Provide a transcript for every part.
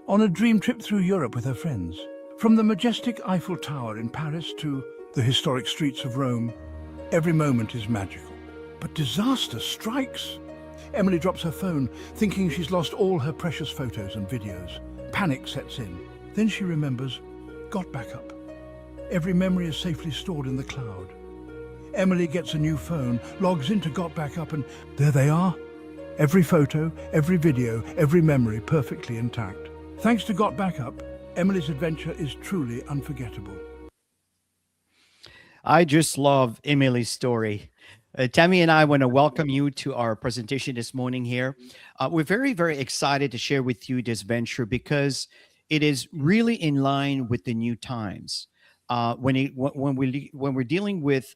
on a dream trip through Europe with her friends. From the majestic Eiffel Tower in Paris to the historic streets of Rome, every moment is magical. But disaster strikes. Emily drops her phone, thinking she's lost all her precious photos and videos. Panic sets in. Then she remembers GotBackup. Every memory is safely stored in the cloud. Emily gets a new phone, logs into GotBackup, and there they are. Every photo, every video, every memory perfectly intact. Thanks to GotBackup, Emily's adventure is truly unforgettable. I just love Emily's story. Tammy and I want to welcome you to our presentation this morning here. We're very, very excited to share with you this venture because it is really in line with the new times. When we're dealing with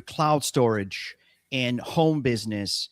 cloud storage and home business,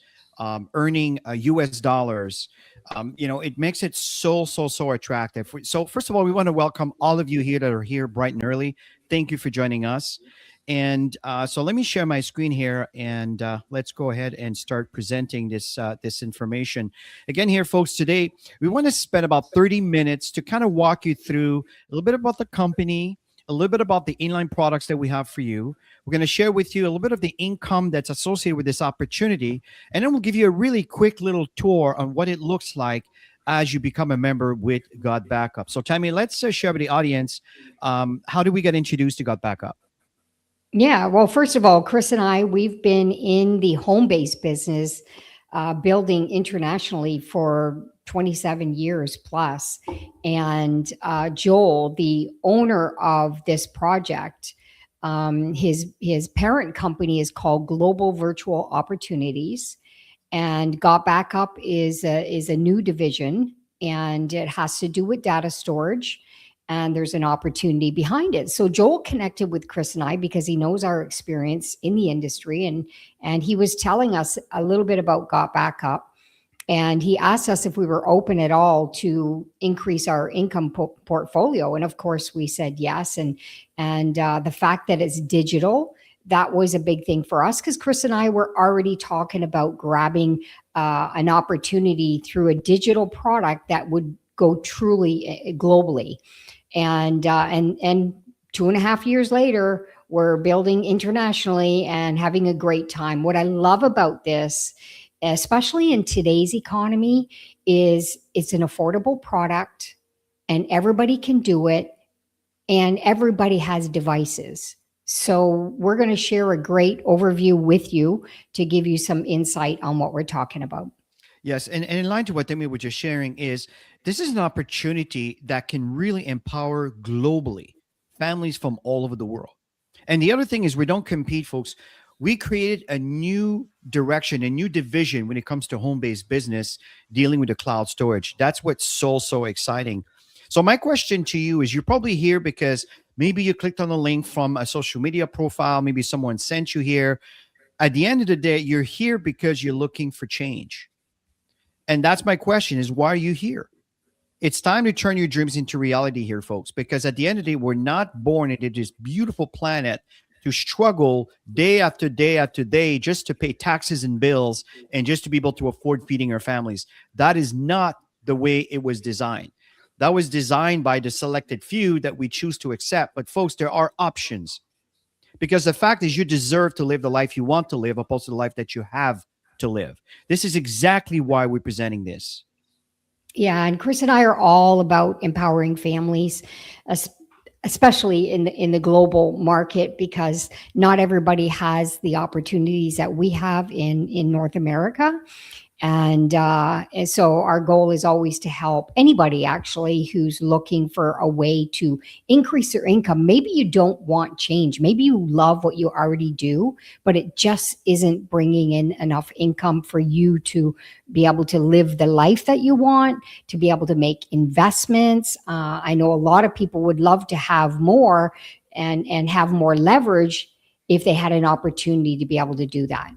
earning US dollars, it makes it so attractive. So first of all, we want to welcome all of you here that are here bright and early. Thank you for joining us. And so let me share my screen here, and let's go ahead and start presenting this information. Again here, folks, today we want to spend about 30 minutes to kind of walk you through a little bit about the company, a little bit about the inline products that we have for you. We're going to share with you a little bit of the income that's associated with this opportunity, and then we'll give you a really quick little tour on what it looks like as you become a member with GotBackup. So Tammy, let's share with the audience, how do we get introduced to GotBackup? Yeah, well, first of all, Chris and I, we've been in the home-based business, building internationally for 27 years plus. And Joel, the owner of this project, his parent company is called Global Virtual Opportunities, and GotBackup is a new division, and it has to do with data storage. And there's an opportunity behind it. So Joel connected with Chris and I because he knows our experience in the industry, and he was telling us a little bit about GotBackup, and he asked us if we were open at all to increase our income portfolio, and of course we said yes. And the fact that it's digital, that was a big thing for us because Chris and I were already talking about grabbing an opportunity through a digital product that would go truly globally. And 2.5 years later, we're building internationally and having a great time. What I love about this, especially in today's economy, is it's an affordable product and everybody can do it and everybody has devices. So we're going to share a great overview with you to give you some insight on what we're talking about. Yes, and in line to what Demi was just sharing is, this is an opportunity that can really empower globally families from all over the world. And the other thing is, we don't compete, folks. We created a new direction, a new division when it comes to home-based business dealing with the cloud storage. That's what's so exciting. So my question to you is, you're probably here because maybe you clicked on the link from a social media profile, maybe someone sent you here. At the end of the day, you're here because you're looking for change. And that's my question, is why are you here? It's time to turn your dreams into reality here, folks, because at the end of the day, we're not born into this beautiful planet to struggle day after day after day just to pay taxes and bills and just to be able to afford feeding our families. That is not the way it was designed. That was designed by the selected few that we choose to accept. But folks, there are options, because the fact is, you deserve to live the life you want to live opposed to the life that you have to live. This is exactly why we're presenting this. Yeah, and Chris and I are all about empowering families, especially in the global market, because not everybody has the opportunities that we have in North America. And so our goal is always to help anybody actually who's looking for a way to increase their income. Maybe you don't want change. Maybe you love what you already do, but it just isn't bringing in enough income for you to be able to live the life that you want, to be able to make investments. I know a lot of people would love to have more and have more leverage if they had an opportunity to be able to do that.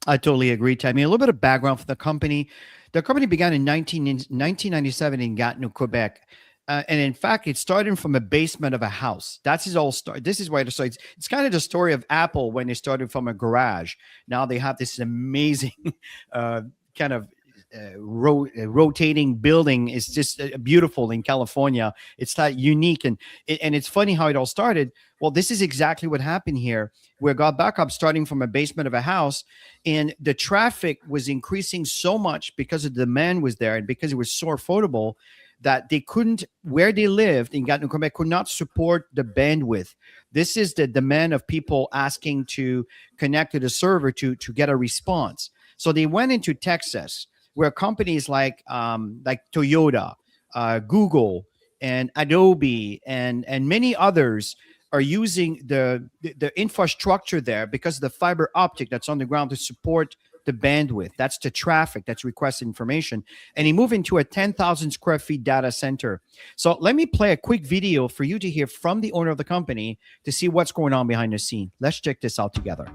I totally agree, Tammy. A little bit of background for the company. The company began in 1997 in Gatineau, Quebec. And in fact, it started from a basement of a house. That's his all start. This is why it started. It's kind of the story of Apple when they started from a garage. Now they have this amazing kind of rotating building is just beautiful in California. It's that unique, and it's funny how it all started. Well, this is exactly what happened here, where GotBackup starting from a basement of a house, and the traffic was increasing so much because the demand was there and because it was so affordable that they couldn't, where they lived in Gatineau, Quebec, could not support the bandwidth. This is the demand of people asking to connect to the server to get a response. So they went into Texas, where companies like Toyota, Google, and Adobe, and many others are using the infrastructure there because of the fiber optic that's on the ground to support the bandwidth. That's the traffic that's requested information. And he moved into a 10,000 square feet data center. So let me play a quick video for you to hear from the owner of the company to see what's going on behind the scene. Let's check this out together.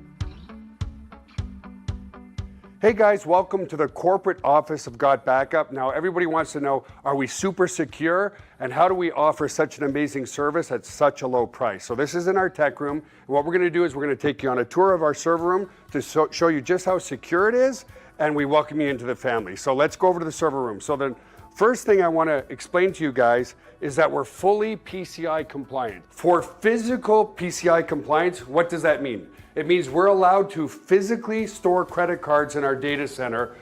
Hey guys, welcome to the corporate office of GotBackup. Now everybody wants to know, are we super secure? And how do we offer such an amazing service at such a low price? So this is in our tech room. And what we're gonna do is we're gonna take you on a tour of our server room to show you just how secure it is, and we welcome you into the family. So let's go over to the server room. So the first thing I wanna explain to you guys is that we're fully PCI compliant. For physical PCI compliance, what does that mean? It means we're allowed to physically store credit cards in our data center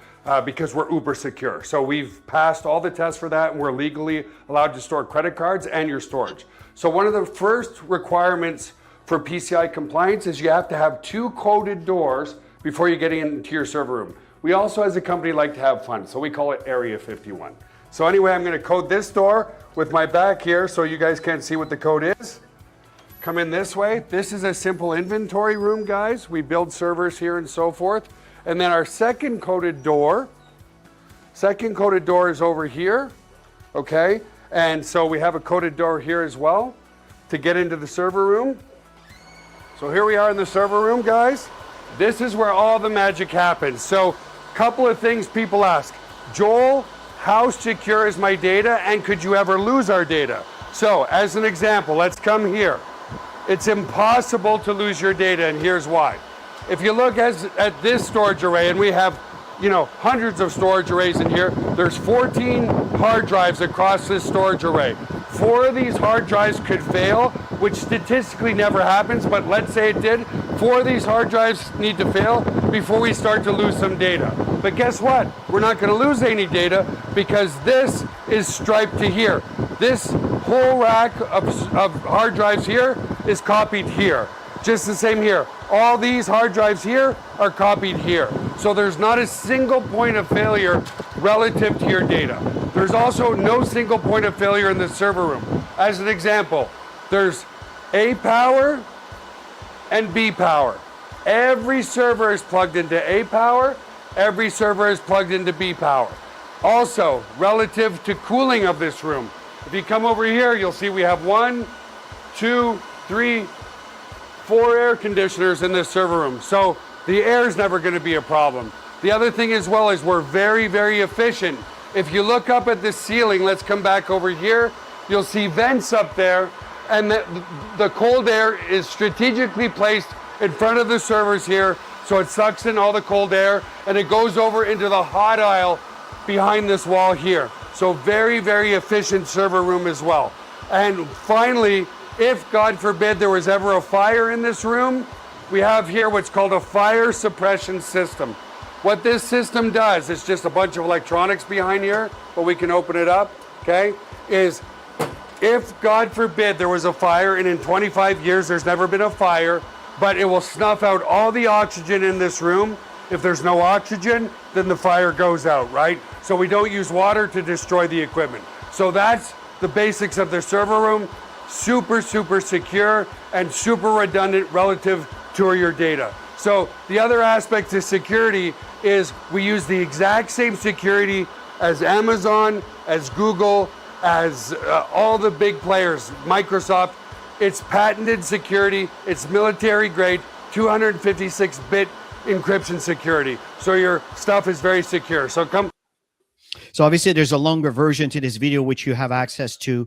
because we're uber secure. So we've passed all the tests for that, and we're legally allowed to store credit cards and your storage. So one of the first requirements for PCI compliance is you have to have 2 coded doors before you get into your server room. We also, as a company, like to have fun, so we call it Area 51. So anyway, I'm gonna code this door with my back here so you guys can't see what the code is. Come in this way. This is a simple inventory room, guys. We build servers here and so forth. And then our second coded door is over here, okay? And so we have a coded door here as well to get into the server room. So here we are in the server room, guys. This is where all the magic happens. So a couple of things people ask. Joel, how secure is my data, and could you ever lose our data? So as an example, let's come here. It's impossible to lose your data, and here's why. If you look at this storage array, and we have, hundreds of storage arrays in here, there's 14 hard drives across this storage array. 4 of these hard drives could fail, which statistically never happens, but let's say it did. 4 of these hard drives need to fail before we start to lose some data. But guess what? We're not going to lose any data because this is striped to here. This whole rack of hard drives here is copied here. Just the same here. All these hard drives here are copied here. So there's not a single point of failure relative to your data. There's also no single point of failure in the server room. As an example, there's A power and B power. Every server is plugged into A power. Every server is plugged into B power. Also, relative to cooling of this room, if you come over here, you'll see we have 1, 2, 3, 4 air conditioners in this server room. So the air is never going to be a problem. The other thing as well is we're very, very efficient. If you look up at the ceiling, let's come back over here, you'll see vents up there, and the cold air is strategically placed in front of the servers here, so it sucks in all the cold air, and it goes over into the hot aisle behind this wall here. So very, very efficient server room as well. And finally, if God forbid there was ever a fire in this room, we have here what's called a fire suppression system. What this system does, it's just a bunch of electronics behind here, but we can open it up, okay, is if God forbid there was a fire, and in 25 years there's never been a fire, but it will snuff out all the oxygen in this room. If there's no oxygen, then the fire goes out, right? So we don't use water to destroy the equipment. So that's the basics of the server room. Super, super secure and super redundant relative to your data. So the other aspect to security is we use the exact same security as Amazon, as Google, as all the big players, Microsoft. It's patented security. It's military grade, 256-bit encryption security. So your stuff is very secure. So So obviously there's a longer version to this video, which you have access to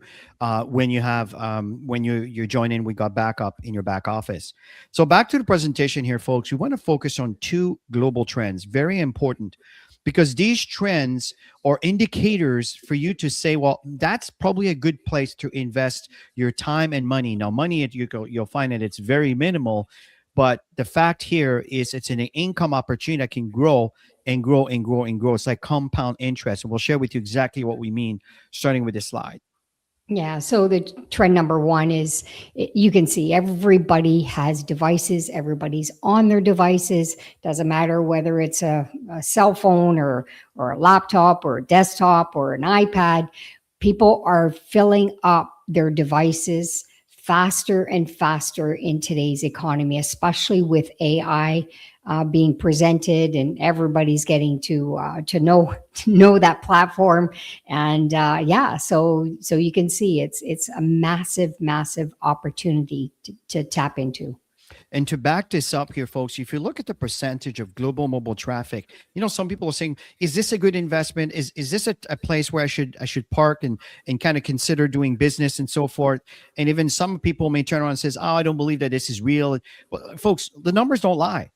when you join in with GotBackup in your back office. So back to the presentation here, folks. We want to focus on 2 global trends, very important. because these trends are indicators for you to say, well, that's probably a good place to invest your time and money. Now, money, you'll find that it's very minimal, but the fact here is it's an income opportunity that can grow and grow and grow and grow. It's like compound interest. And we'll share with you exactly what we mean, starting with this slide. Yeah. So the trend number one is you can see everybody has devices. Everybody's on their devices. Doesn't matter whether it's a cell phone or a laptop or a desktop or an iPad. People are filling up their devices faster and faster in today's economy, especially with AI being presented, and everybody's getting to know that platform. And so you can see it's a massive opportunity to tap into. And to back this up here, folks, if you look at the percentage of global mobile traffic, some people are saying, is this a good investment? Is this a place where I should park and kind of consider doing business and so forth? And even some people may turn around and says, oh, I don't believe that this is real. Well, folks, the numbers don't lie,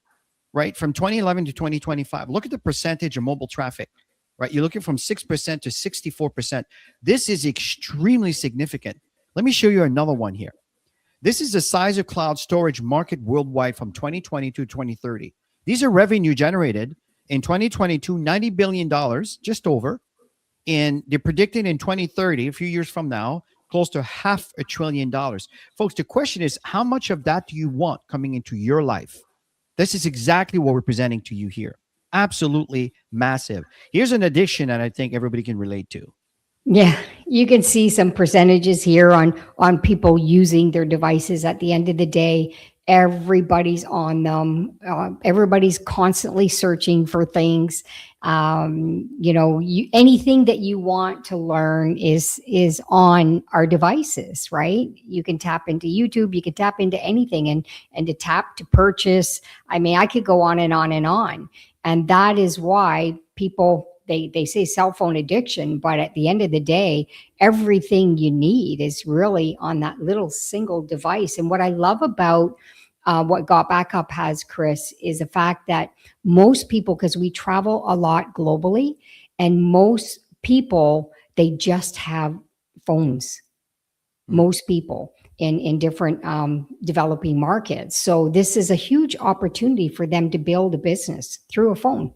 right? From 2011 to 2025, look at the percentage of mobile traffic, right? You're looking from 6% to 64%. This is extremely significant. Let me show you another one here. This is the size of cloud storage market worldwide from 2020 to 2030. These are revenue generated in 2022, $90 billion, just over. And they're predicting in 2030, a few years from now, close to $500 billion. Folks, the question is, how much of that do you want coming into your life? This is exactly what we're presenting to you here. Absolutely massive. Here's an addition that I think everybody can relate to. Yeah, you can see some percentages here on people using their devices. At the end of the day, everybody's on them. Everybody's constantly searching for things. Anything that you want to learn is on our devices, right? You can tap into YouTube, you can tap into anything, and to tap to purchase. I mean, I could go on and on and on. And that is why people, they say cell phone addiction, but at the end of the day, everything you need is really on that little single device. And what I love about what GotBackup has, Chris, is the fact that most people, because we travel a lot globally, and most people, they just have phones. Most people in different developing markets. So this is a huge opportunity for them to build a business through a phone.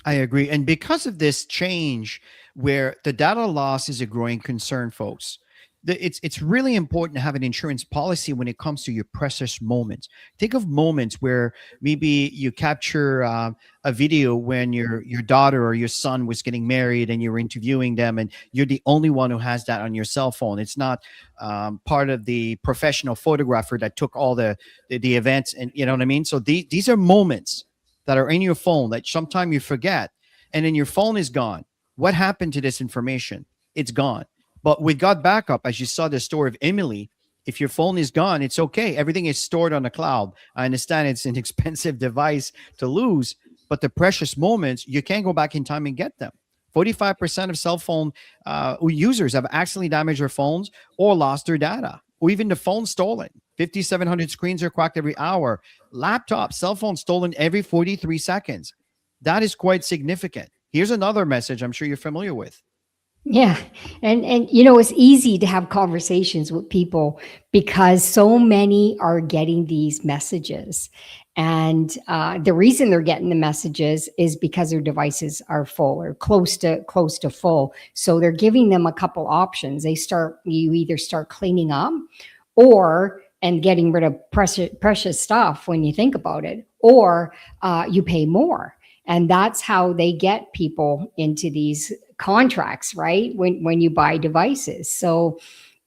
I agree. And because of this change where the data loss is a growing concern, folks, it's really important to have an insurance policy when it comes to your precious moments. Think of moments where maybe you capture a video when your daughter or your son was getting married and you were interviewing them, and you're the only one who has that on your cell phone. It's not part of the professional photographer that took all the events, and you know what I mean? So these are moments that are in your phone that sometime you forget, and then your phone is gone. What happened to this information? It's gone. But with GotBackup, as you saw the story of Emily, if your phone is gone, it's okay. Everything is stored on the cloud. I understand it's an expensive device to lose, but the precious moments, you can't go back in time and get them. 45% of cell phone users have accidentally damaged their phones or lost their data, or even the phone stolen. 5,700 screens are cracked every hour. Laptop, cell phone stolen every 43 seconds. That is quite significant. Here's another message I'm sure you're familiar with. Yeah. And it's easy to have conversations with people because so many are getting these messages. And the reason they're getting the messages is because their devices are full or close to full. So they're giving them a couple options. You either start cleaning up and getting rid of precious stuff when you think about it, or you pay more. And that's how they get people into these contracts, right? When you buy devices. So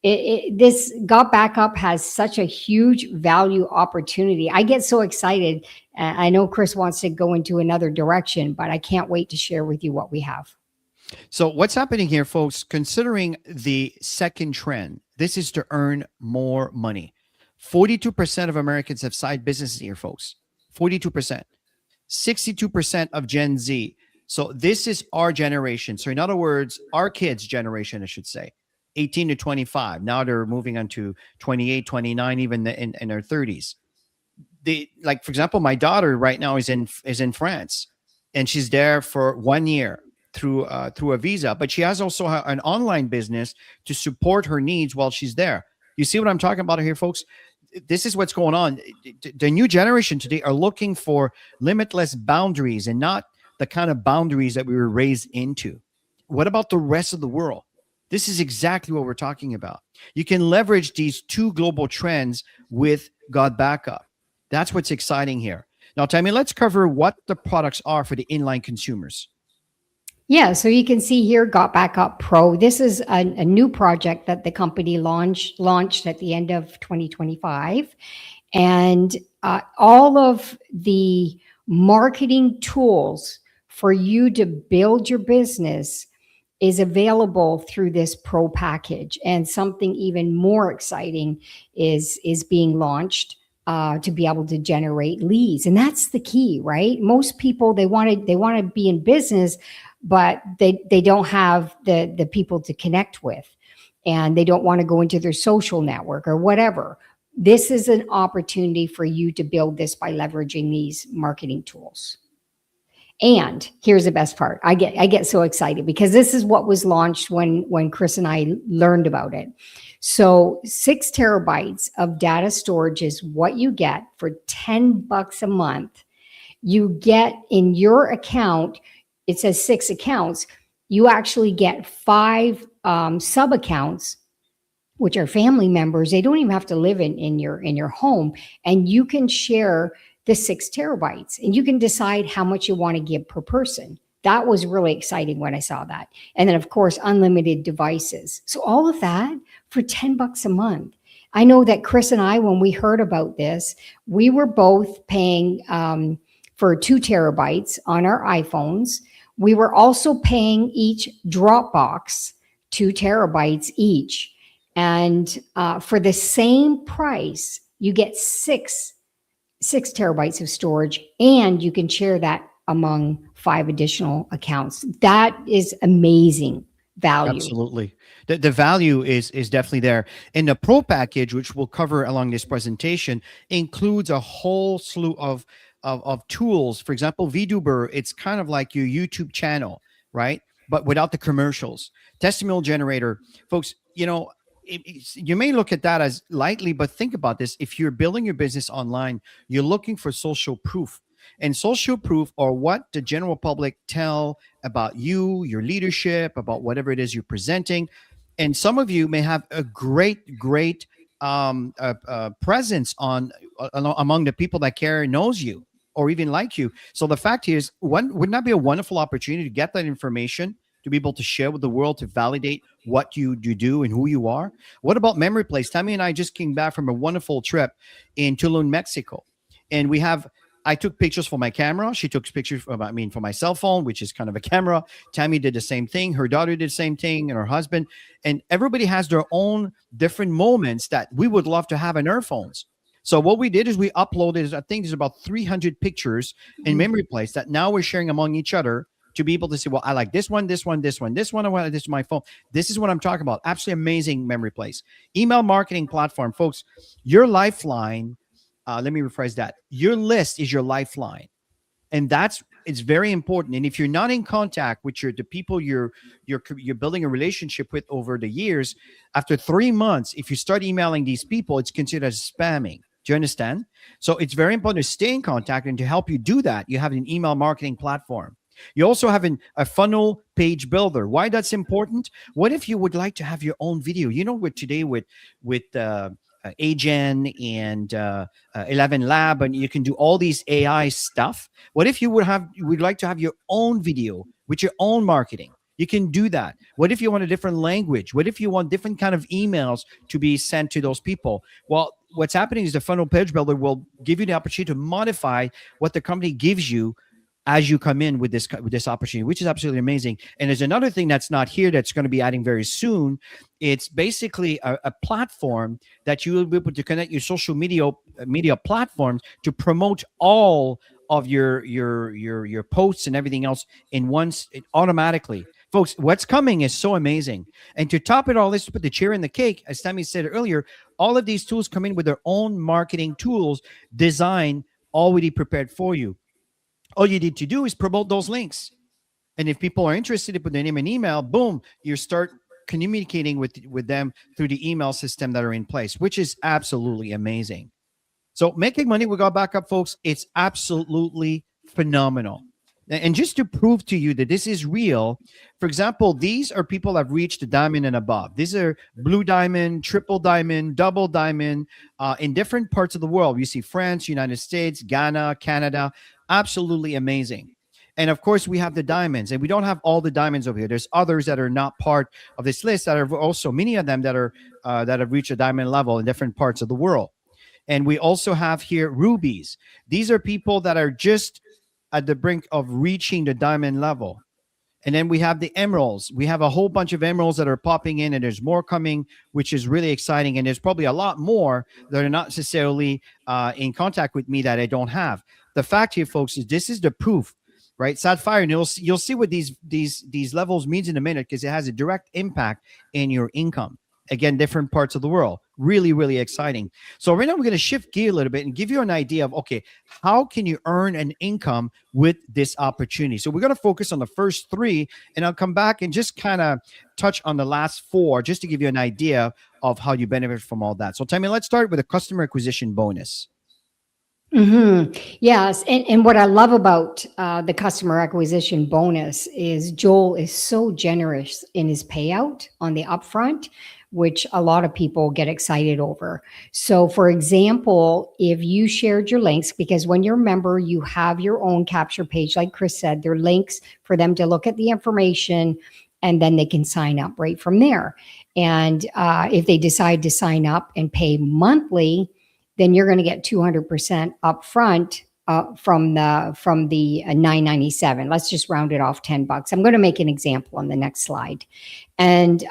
this GotBackup has such a huge value opportunity. I get so excited. I know Chris wants to go into another direction, but I can't wait to share with you what we have. So what's happening here, folks, considering the second trend, this is to earn more money. 42% of Americans have side businesses here, folks. 42%. 62% of Gen Z. So this is our generation. So in other words, our kids' generation, I should say, 18 to 25. Now they're moving on to 28, 29, even in their 30s. For example, my daughter right now is in France. and she's there for 1 year through a visa, but she has also an online business to support her needs while she's there. You see what I'm talking about here, folks? This is what's going on. The new generation today are looking for limitless boundaries and not the kind of boundaries that we were raised into. What about the rest of the world? This is exactly what we're talking about. You can leverage these two global trends with GotBackup. That's what's exciting here. Now, Tammy, let's cover what the products are for the inline consumers. Yeah, so you can see here, GotBackup Pro. This is a new project that the company launched at the end of 2025. And all of the marketing tools for you to build your business is available through this Pro package. And something even more exciting is being launched to be able to generate leads. And that's the key, right? Most people, they want to be in business, but they don't have the people to connect with, and they don't want to go into their social network or whatever. This is an opportunity for you to build this by leveraging these marketing tools. And here's the best part. I get so excited because this is what was launched when Chris and I learned about it. So 6 terabytes of data storage is what you get for $10 a month. You get in your account, it says 6 accounts. You actually get 5 sub accounts, which are family members. They don't even have to live in your home, and you can share the 6 terabytes, and you can decide how much you want to give per person. That was really exciting when I saw that. And then, of course, unlimited devices. So all of that for $10 a month. I know that Chris and I, when we heard about this, we were both paying for 2 terabytes on our iPhones. We were also paying each Dropbox 2 terabytes each. And for the same price, you get 6 terabytes of storage, and you can share that among 5 additional accounts. That is amazing value. Absolutely. The value is definitely there. And the Pro package, which we'll cover along this presentation, includes a whole slew of tools. For example, VTuber, it's kind of like your YouTube channel, right? But without the commercials. Testimonial generator. Folks, you may look at that as lightly, but think about this. If you're building your business online, you're looking for social proof. And social proof are what the general public tell about you, your leadership, about whatever it is you're presenting. And some of you may have a great presence among the people that care and knows you or even like you. So the fact is, wouldn't that be a wonderful opportunity to get that information, to be able to share with the world, to validate what you do and who you are? What about memory place? Tammy and I just came back from a wonderful trip in Tulum, Mexico. And I took pictures for my camera. She took pictures for my cell phone, which is kind of a camera. Tammy did the same thing. Her daughter did the same thing, and her husband. And everybody has their own different moments that we would love to have in our phones. So what we did is we uploaded, I think there's about 300 pictures in memory place that now we're sharing among each other, to be able to say, well, I like this one, this one, this one, this one. I want this is my phone. This is what I'm talking about. Absolutely amazing memory place. Email marketing platform, folks. Your lifeline. Let me rephrase that. Your list is your lifeline, and it's very important. And if you're not in contact with the people you're building a relationship with over the years, after 3 months, if you start emailing these people, it's considered as spamming. Do you understand? So it's very important to stay in contact, and to help you do that, you have an email marketing platform. You also have a funnel page builder. Why that's important? What if you would like to have your own video? Today with Agen and 11 Lab, and you can do all these AI stuff. What if you would like to have your own video with your own marketing? You can do that. What if you want a different language? What if you want different kind of emails to be sent to those people? Well, what's happening is the funnel page builder will give you the opportunity to modify what the company gives you as you come in with this opportunity, which is absolutely amazing. And there's another thing that's not here that's going to be adding very soon. It's basically a platform that you will be able to connect your social media platforms to promote all of your posts and everything else automatically. Folks, what's coming is so amazing. And to top it all, let's put the cherry in the cake. As Tammy said earlier, all of these tools come in with their own marketing tools designed already prepared for you. All you need to do is promote those links. And if people are interested, you put their name and email, boom, you start communicating with them through the email system that are in place, which is absolutely amazing. So making money with GotBackup, folks, it's absolutely phenomenal. And just to prove to you that this is real, for example, these are people that have reached the diamond and above. These are blue diamond, triple diamond, double diamond in different parts of the world. You see France, United States, Ghana, Canada. Absolutely amazing. And of course, we have the diamonds, and we don't have all the diamonds over here. There's others that are not part of this list that are also many of them that are that have reached a diamond level in different parts of the world. And we also have here rubies. These are people that are just at the brink of reaching the diamond level. And then we have the emeralds. We have a whole bunch of emeralds that are popping in, and there's more coming, which is really exciting. And there's probably a lot more that are not necessarily in contact with me that I don't have. The fact here, folks, is this is the proof, right? Sapphire, and you'll see what these levels means in a minute, because it has a direct impact in your income. Again, different parts of the world. Really, really exciting. So right now we're going to shift gear a little bit and give you an idea of, okay, how can you earn an income with this opportunity? So we're going to focus on the first three, and I'll come back and just kind of touch on the last four, just to give you an idea of how you benefit from all that. So Tammy, let's start with a customer acquisition bonus. Yes. And what I love about the customer acquisition bonus is Joel is so generous in his payout on the upfront, which a lot of people get excited over. So for example, if you shared your links, because when you're a member, you have your own capture page, like Chris said, there are links for them to look at the information, and then they can sign up right from there. And if they decide to sign up and pay monthly, then you're going to get 200% upfront from the $9.97. Let's just round it off $10. I'm going to make an example on the next slide. And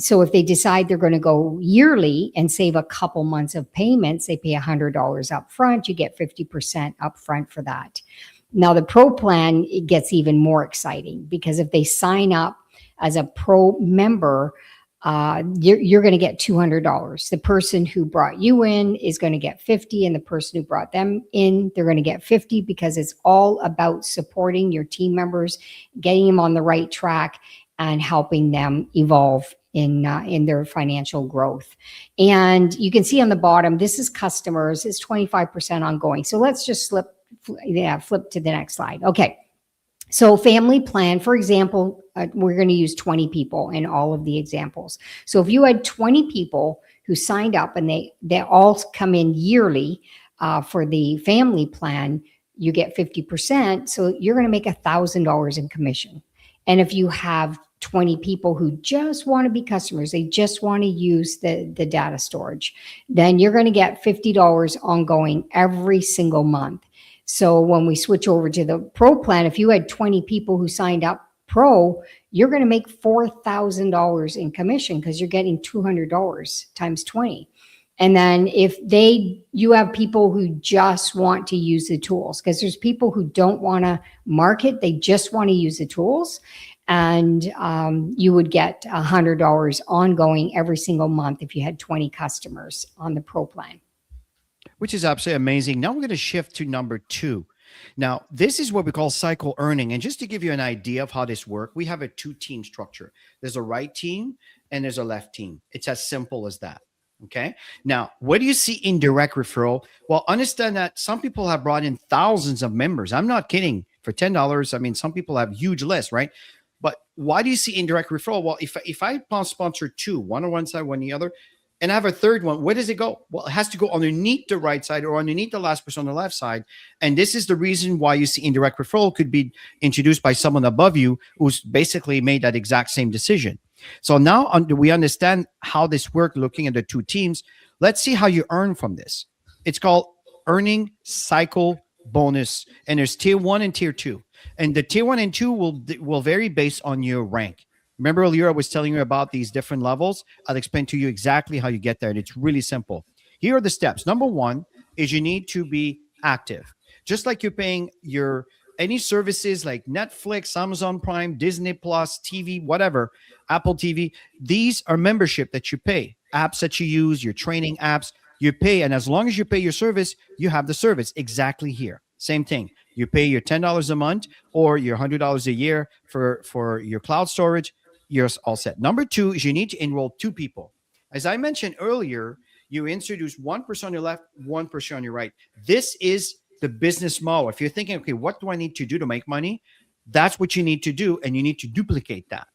so if they decide they're going to go yearly and save a couple months of payments, they pay $100 upfront. You get 50% upfront for that. Now the pro plan, it gets even more exciting, because if they sign up as a pro member, you're going to get $200. The person who brought you in is going to get 50, and the person who brought them in, they're going to get 50, because it's all about supporting your team members, getting them on the right track, and helping them evolve in their financial growth. And you can see on the bottom, this is customers, it's 25% ongoing. So let's just flip to the next slide. Okay. So family plan, for example, we're going to use 20 people in all of the examples. So if you had 20 people who signed up and they all come in yearly for the family plan, you get 50%. So you're going to make $1,000 in commission. And if you have 20 people who just want to be customers, they just want to use the data storage, then you're going to get $50 ongoing every single month. So when we switch over to the pro plan, if you had 20 people who signed up pro, you're going to make $4,000 in commission, because you're getting $200 times 20. And then if you have people who just want to use the tools, because there's people who don't want to market, they just want to use the tools. And you would get $100 ongoing every single month if you had 20 customers on the pro plan. Which is absolutely amazing. Now we're going to shift to number two. Now, this is what we call cycle earning. And just to give you an idea of how this works, we have a two-team structure. There's a right team and there's a left team. It's as simple as that. Okay. Now, what do you see in direct referral? Well, understand that some people have brought in thousands of members. I'm not kidding. For $10, I mean, some people have huge lists, right? But why do you see indirect referral? Well, if I sponsor two, one on one side, one on the other, and I have a third one, where does it go? Well, it has to go underneath the right side or underneath the last person on the left side. And this is the reason why you see indirect referral could be introduced by someone above you who's basically made that exact same decision. So now we understand how this works looking at the two teams. Let's see how you earn from this. It's called earning cycle bonus. And there's tier 1 and tier 2. And the tier 1 and 2 will vary based on your rank. Remember earlier I was telling you about these different levels? I'll explain to you exactly how you get there. And it's really simple. Here are the steps. Number one is you need to be active. Just like you're paying any services like Netflix, Amazon Prime, Disney Plus, TV, whatever, Apple TV. These are membership that you pay. Apps that you use, your training apps, you pay. And as long as you pay your service, you have the service exactly here. Same thing. You pay your $10 a month or your $100 a year for your cloud storage. You're all set. Number two is you need to enroll two people. As I mentioned earlier, you introduce one person on your left, one person on your right. This is the business model. If you're thinking, okay, what do I need to do to make money? That's what you need to do, and you need to duplicate that.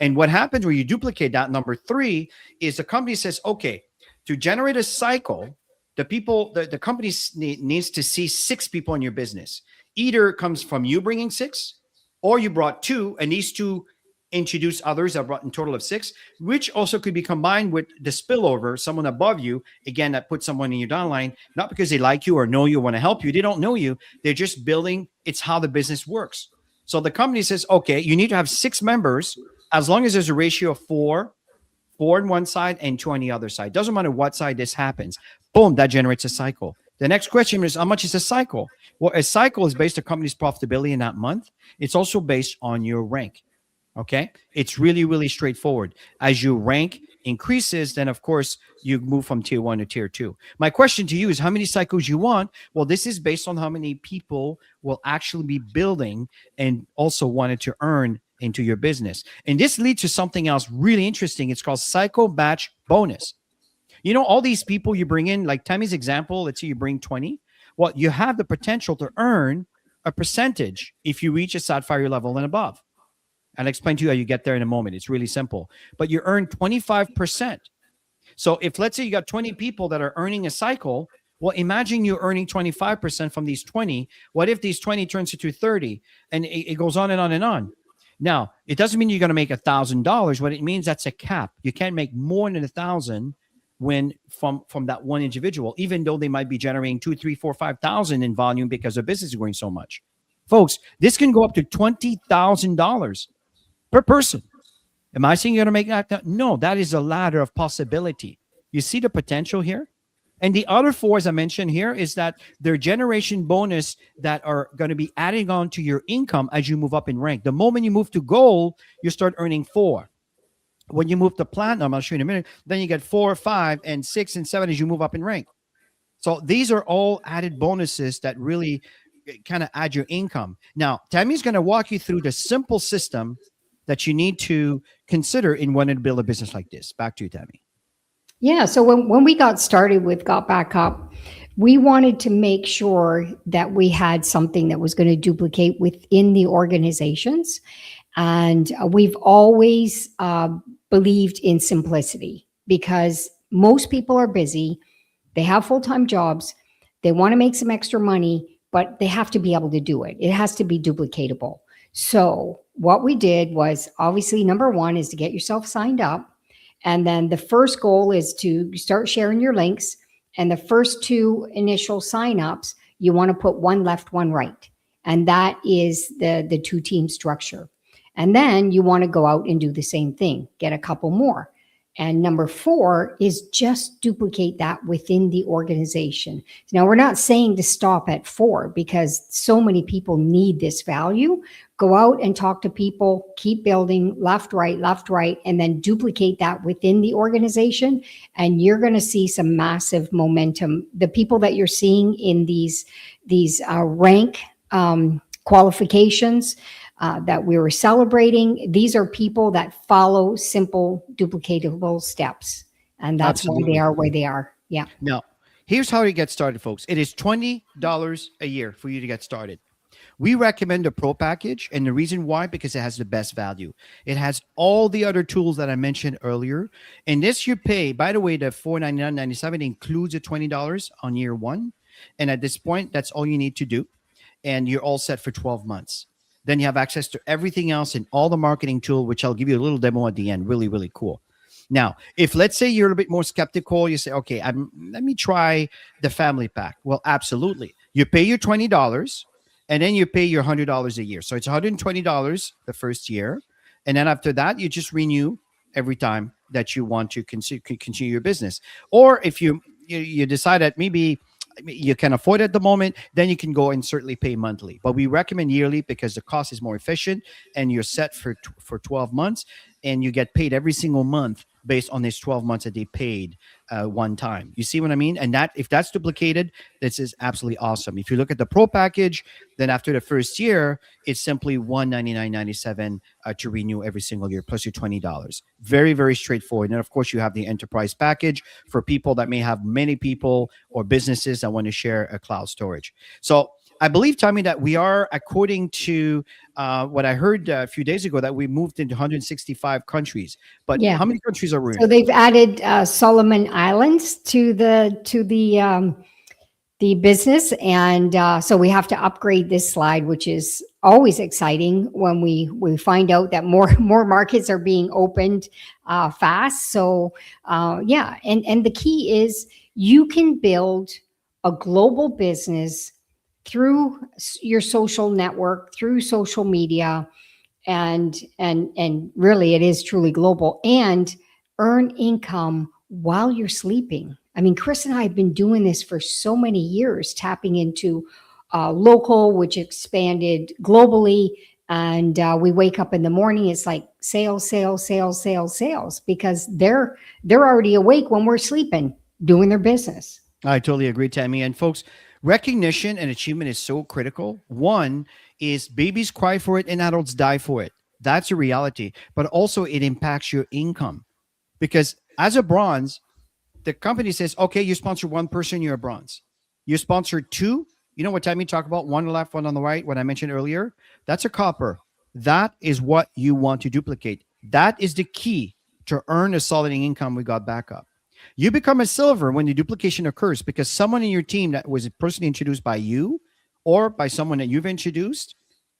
And what happens when you duplicate that, number three, is the company says, okay, to generate a cycle, the company needs to see 6 people in your business. Either it comes from you bringing 6, or you brought 2, and these 2 introduce others that brought in total of 6, which also could be combined with the spillover, someone above you, again, that puts someone in your downline, not because they like you or know you, want to help you. They don't know you. They're just building. It's how the business works. So the company says, okay, you need to have 6 members as long as there's a ratio of 4 on one side and 2 on the other side. Doesn't matter what side this happens. Boom, that generates a cycle. The next question is, how much is a cycle? Well, a cycle is based on company's profitability in that month. It's also based on your rank. Okay. It's really, really straightforward. As your rank increases, then of course you move from tier 1 to tier 2. My question to you is how many cycles you want? Well, this is based on how many people will actually be building and also wanted to earn into your business. And this leads to something else really interesting. It's called cycle batch bonus. You know, all these people you bring in, like Tammy's example, let's say you bring 20. Well, you have the potential to earn a percentage if you reach a Sapphire level and above. I'll explain to you how you get there in a moment. It's really simple. But you earn 25%. So if, let's say, you got 20 people that are earning a cycle, well, imagine you're earning 25% from these 20. What if these 20 turns into 30? And it goes on and on and on. Now, it doesn't mean you're going to make $1,000. What it means, that's a cap. You can't make more than 1,000 when from that one individual, even though they might be generating 2, 3, 4, 5,000 in volume because their business is growing so much. Folks, this can go up to $20,000 per person. Am I saying you're going to make that? No, that is a ladder of possibility. You see the potential here? And the other 4, as I mentioned here, is that their generation bonus that are going to be adding on to your income as you move up in rank. The moment you move to gold, you start earning 4. When you move to platinum, I'll show you in a minute, then you get 4, 5, and 6, and 7 as you move up in rank. So these are all added bonuses that really kind of add your income. Now, Tammy's going to walk you through the simple system that you need to consider in wanting to build a business like this. Back to you, Tammy. Yeah. So when we got started with GotBackup, we wanted to make sure that we had something that was going to duplicate within the organizations. And we've always believed in simplicity because most people are busy. They have full-time jobs. They want to make some extra money, but they have to be able to do it. It has to be duplicatable. So what we did was, obviously, number one is to get yourself signed up. And then the first goal is to start sharing your links. And the first 2 initial signups, you want to put one left, one right. And that is the 2-team structure. And then you want to go out and do the same thing, get a couple more. And number 4 is just duplicate that within the organization. Now, we're not saying to stop at 4 because so many people need this value. Go out and talk to people, keep building left, right, and then duplicate that within the organization. And you're going to see some massive momentum. The people that you're seeing in these rank qualifications, that we were celebrating, these are people that follow simple duplicatable steps. And that's Absolutely. why they are where they are. Yeah. Now, here's how to get started, folks. It is $20 a year for you to get started. We recommend the Pro package, and the reason why, because it has the best value. It has all the other tools that I mentioned earlier. And this you pay, by the way, the $499.97 includes the $20 on year 1. And at this point, that's all you need to do. And you're all set for 12 months. Then you have access to everything else and all the marketing tool, which I'll give you a little demo at the end. Really, really cool. Now, if let's say you're a bit more skeptical, you say, okay, let me try the family pack. Well, absolutely. You pay your $20 and then you pay your $100 a year. So it's $120 the first year. And then after that, you just renew every time that you want to continue your business. Or if you decide that maybe you can afford it at the moment, then you can go and certainly pay monthly. But we recommend yearly because the cost is more efficient and you're set for 12 months and you get paid every single month based on this 12 months that they paid one time. You see what I mean? And that if that's duplicated, this is absolutely awesome. If you look at the pro package, then after the first year, it's simply $199.97 to renew every single year, plus your $20. Very, very straightforward. And of course, you have the enterprise package for people that may have many people or businesses that want to share a cloud storage. So I believe, Tommy, that we are, according to what I heard a few days ago, that we moved into 165 countries. But Yeah. how many countries are we in? So they've added Solomon Islands to the business, and so we have to upgrade this slide, which is always exciting when we find out that more markets are being opened fast. So yeah, and the key is you can build a global business through your social network, through social media, and really it is truly global, and earn income while you're sleeping. I mean, Chris and I have been doing this for so many years, tapping into local, which expanded globally. And we wake up in the morning, it's like sales, sales, sales, sales, sales, because they're already awake when we're sleeping, doing their business. I totally agree, Tammy. And folks, recognition and achievement is so critical. One is babies cry for it and adults die for it. That's a reality. But also it impacts your income, because as a bronze, the company says, okay, you sponsor one person, you're a bronze. You sponsor two. You know what Tammy talked about? One on the left, one on the right, what I mentioned earlier. That's a copper. That is what you want to duplicate. That is the key to earn a solid income with GotBackup. You become a silver when the duplication occurs because someone in your team that was personally introduced by you or by someone that you've introduced,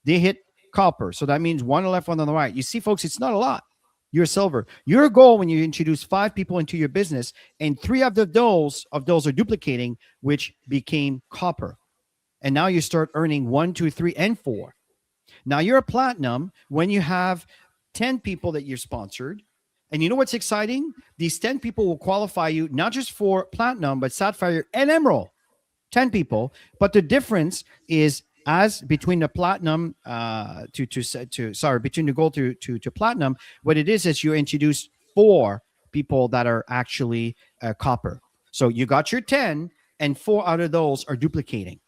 they hit copper. So that means one on the left, one on the right. You see, folks, it's not a lot. You're silver. Your goal when you introduce 5 people into your business and 3 of those are duplicating, which became copper. And now you start earning 1, 2, 3, and 4. Now you're a platinum when you have 10 people that you're sponsored. And you know what's exciting? These 10 people will qualify you not just for platinum, but sapphire and emerald. 10 people. But the difference is as between the platinum between the gold to platinum, what it is you introduce 4 people that are actually copper. So you got your 10 and 4 out of those are duplicating.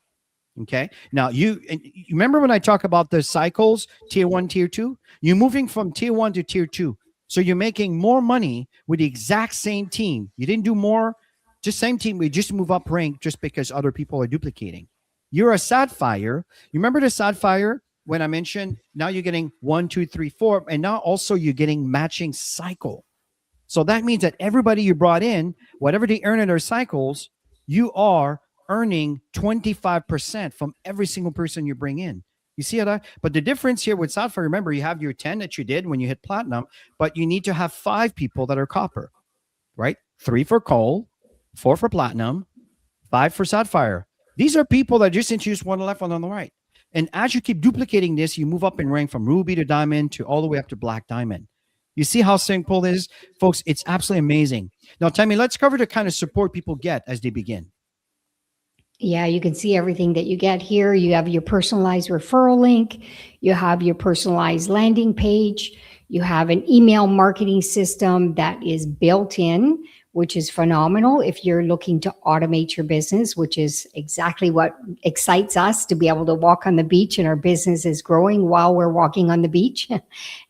Okay. Now you remember when I talk about the cycles, tier 1, tier 2, you're moving from tier 1 to tier 2. So you're making more money with the exact same team. You didn't do more, just same team. We just move up rank just because other people are duplicating. You're a sapphire. You remember the sapphire when I mentioned now you're getting 1, 2, 3, 4, and now also you're getting matching cycle. So that means that everybody you brought in, whatever they earn in their cycles, you are earning 25% from every single person you bring in. You see how that? But the difference here with sapphire, remember, you have your 10 that you did when you hit platinum, but you need to have 5 people that are copper, right? 3 for gold, 4 for platinum, 5 for sapphire. These are people that just introduced one on the left, one on the right. And as you keep duplicating this, you move up in rank from ruby to diamond to all the way up to black diamond. You see how simple this is? Folks, it's absolutely amazing. Now, Tammy, let's cover the kind of support people get as they begin. Yeah, you can see everything that you get here. You have your personalized referral link. You have your personalized landing page. You have an email marketing system that is built in, which is phenomenal if you're looking to automate your business, which is exactly what excites us, to be able to walk on the beach and our business is growing while we're walking on the beach.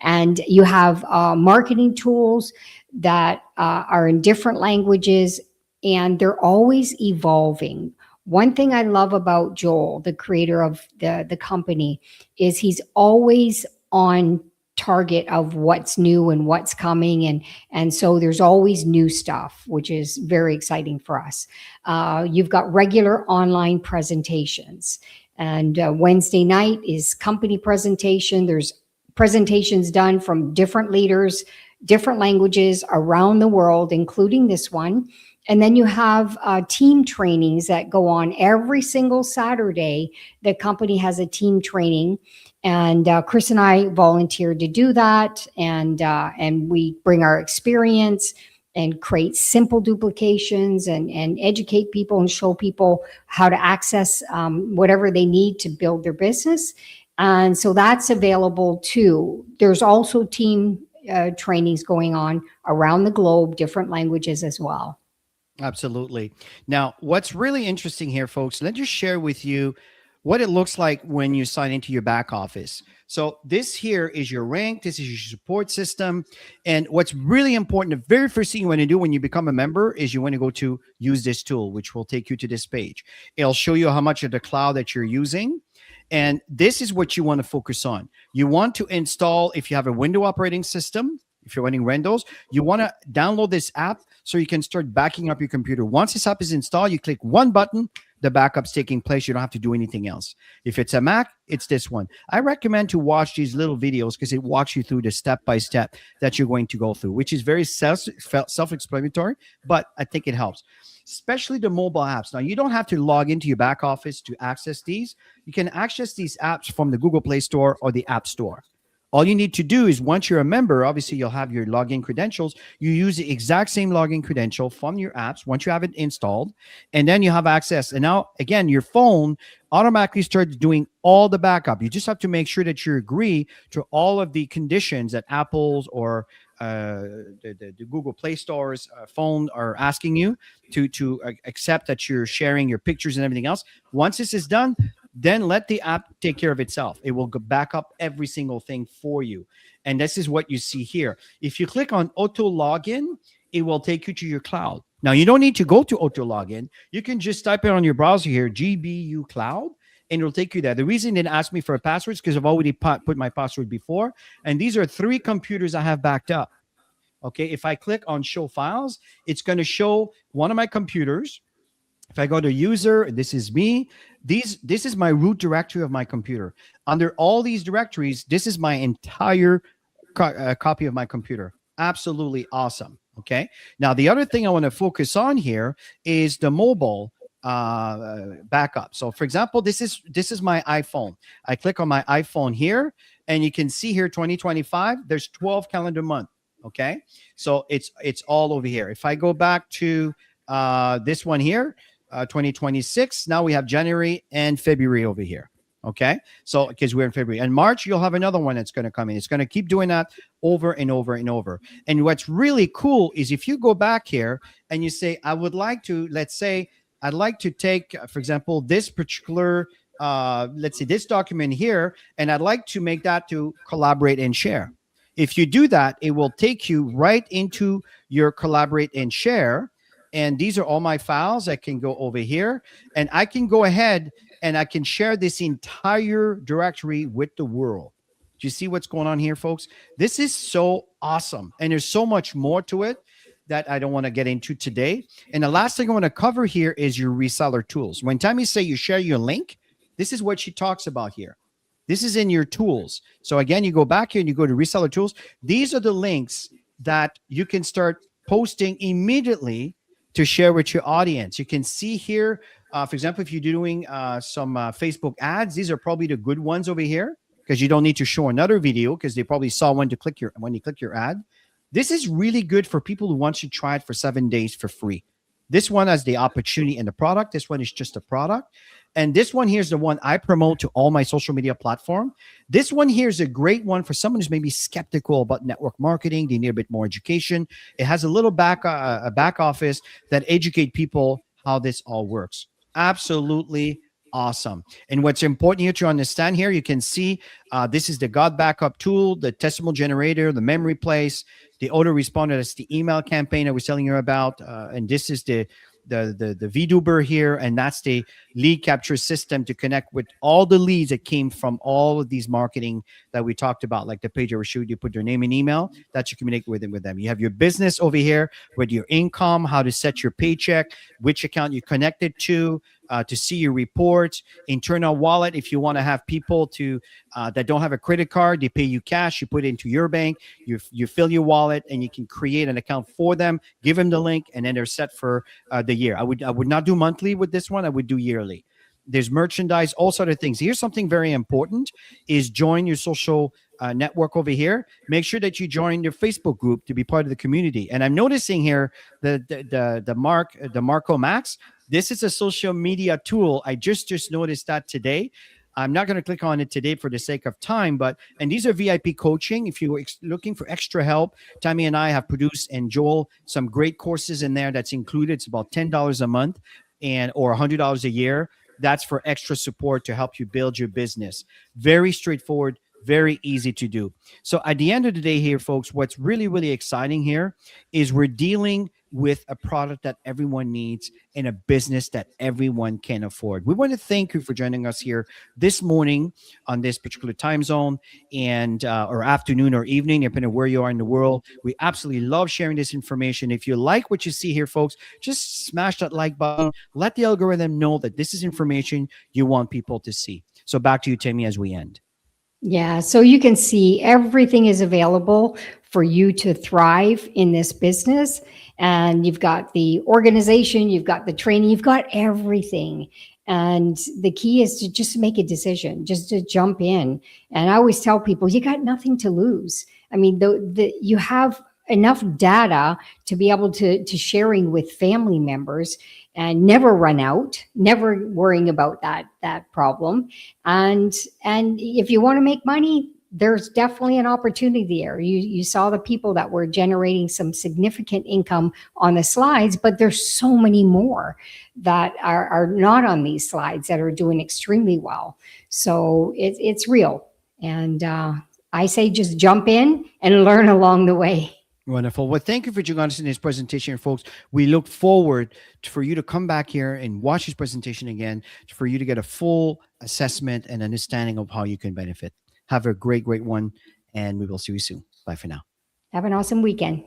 And you have marketing tools that are in different languages, and they're always evolving. One thing I love about Joel, the creator of the company, is he's always on target of what's new and what's coming. And so there's always new stuff, which is very exciting for us. You've got regular online presentations. And Wednesday night is company presentation. There's presentations done from different leaders, different languages around the world, including this one. And then you have team trainings that go on every single Saturday. The company has a team training, and Chris and I volunteered to do that. And we bring our experience and create simple duplications and educate people and show people how to access whatever they need to build their business. And so that's available too. There's also team trainings going on around the globe, different languages as well. Absolutely. Now, what's really interesting here, folks, let's just share with you what it looks like when you sign into your back office. So this here is your rank. This is your support system. And what's really important, the very first thing you want to do when you become a member is you want to go to use this tool, which will take you to this page. It'll show you how much of the cloud that you're using. And this is what you want to focus on. You want to install, if you have a Windows operating system, if you're running Windows, you want to download this app so you can start backing up your computer. Once this app is installed, you click one button, the backup's taking place. You don't have to do anything else. If it's a Mac, it's this one. I recommend to watch these little videos because it walks you through the step-by-step that you're going to go through, which is very self-explanatory, but I think it helps, especially the mobile apps. Now, you don't have to log into your back office to access these. You can access these apps from the Google Play Store or the App Store. All you need to do is once you're a member, obviously you'll have your login credentials. You use the exact same login credential from your apps once you have it installed, and then you have access. And now, again, your phone automatically starts doing all the backup. You just have to make sure that you agree to all of the conditions that Apple's or the Google Play Store's phone are asking you to accept that you're sharing your pictures and everything else. Once this is done, then let the app take care of itself. It will go back up every single thing for you. And this is what you see here. If you click on auto login, it will take you to your cloud. Now, you don't need to go to auto login. You can just type it on your browser here, GBU cloud, and it'll take you there. The reason it didn't ask me for a password is because I've already put my password before. And these are 3 computers I have backed up. Okay, if I click on show files, it's going to show one of my computers. If I go to user, this is me. This is my root directory of my computer. Under all these directories, this is my entire copy of my computer. Absolutely awesome. Okay. Now, the other thing I want to focus on here is the mobile backup. So, for example, this is my iPhone. I click on my iPhone here, and you can see here 2025. There's 12 calendar month. Okay. So it's all over here. If I go back to this one here, 2026. Now we have January and February over here. Okay. So because we're in February and March, you'll have another one that's going to come in. It's going to keep doing that over and over and over. And what's really cool is if you go back here and you say, I would like to, let's say, I'd like to take, for example, this particular, let's say this document here, and I'd like to make that to collaborate and share. If you do that, it will take you right into your collaborate and share. And these are all my files. I can go over here and I can go ahead and I can share this entire directory with the world. Do you see what's going on here, folks? This is so awesome. And there's so much more to it that I don't want to get into today. And the last thing I want to cover here is your reseller tools. When Tammy say you share your link, this is what she talks about here. This is in your tools. So again, you go back here and you go to reseller tools. These are the links that you can start posting immediately to share with your audience. You can see here, for example, if you're doing some Facebook ads, these are probably the good ones over here because you don't need to show another video because they probably saw when you click your ad. This is really good for people who want to try it for 7 days for free. This one has the opportunity and the product. This one is just a product. And this one here is the one I promote to all my social media platform. This one here is a great one for someone who's maybe skeptical about network marketing. They need a bit more education. It has a little back office that educate people how this all works. Absolutely awesome. And what's important here to understand here, you can see this is the GotBackup tool, the testimonial generator, the memory place, the autoresponder. That's the email campaign I was telling you about. And this is the VDuber here, and that's the lead capture system to connect with all the leads that came from all of these marketing that we talked about, like the page I showed you, put their name and email that you communicate with them. You have your business over here with your income, how to set your paycheck, which account you connected to see your reports, internal wallet. If you want to have people that don't have a credit card, they pay you cash, you put it into your bank, you fill your wallet, and you can create an account for them, give them the link, and then they're set for the year. I would not do monthly with this one. I would do yearly. There's merchandise, all sort of things. Here's something very important is join your social network over here. Make sure that you join your Facebook group to be part of the community. And I'm noticing here the Marco Max. This is a social media tool. I just noticed that today. I'm not going to click on it today for the sake of time, and these are VIP coaching. If you're looking for extra help, Tammy and I have produced, and Joel, some great courses in there that's included. It's about $10 a month or $100 a year. That's for extra support to help you build your business. Very straightforward, very easy to do. So at the end of the day here, folks, what's really, really exciting here is we're dealing with a product that everyone needs in a business that everyone can afford. We want to thank you for joining us here this morning on this particular time zone and or afternoon or evening, depending on where you are in the world. We absolutely love sharing this information. If you like what you see here, folks, just smash that like button. Let the algorithm know that this is information you want people to see. So back to you, Timmy, as we end. Yeah, so you can see everything is available for you to thrive in this business. And you've got the organization, you've got the training, you've got everything. And the key is to just make a decision, just to jump in. And I always tell people, you got nothing to lose. I mean, you have enough data to be able to sharing with family members and never run out, never worrying about that problem. And if you want to make money, there's definitely an opportunity there. You saw the people that were generating some significant income on the slides, but there's so many more that are not on these slides that are doing extremely well. So it's real. And I say just jump in and learn along the way. Wonderful. Well, thank you for joining us in this presentation, folks. We look forward for you to come back here and watch this presentation again, for you to get a full assessment and understanding of how you can benefit. Have a great, great one, and we will see you soon. Bye for now. Have an awesome weekend.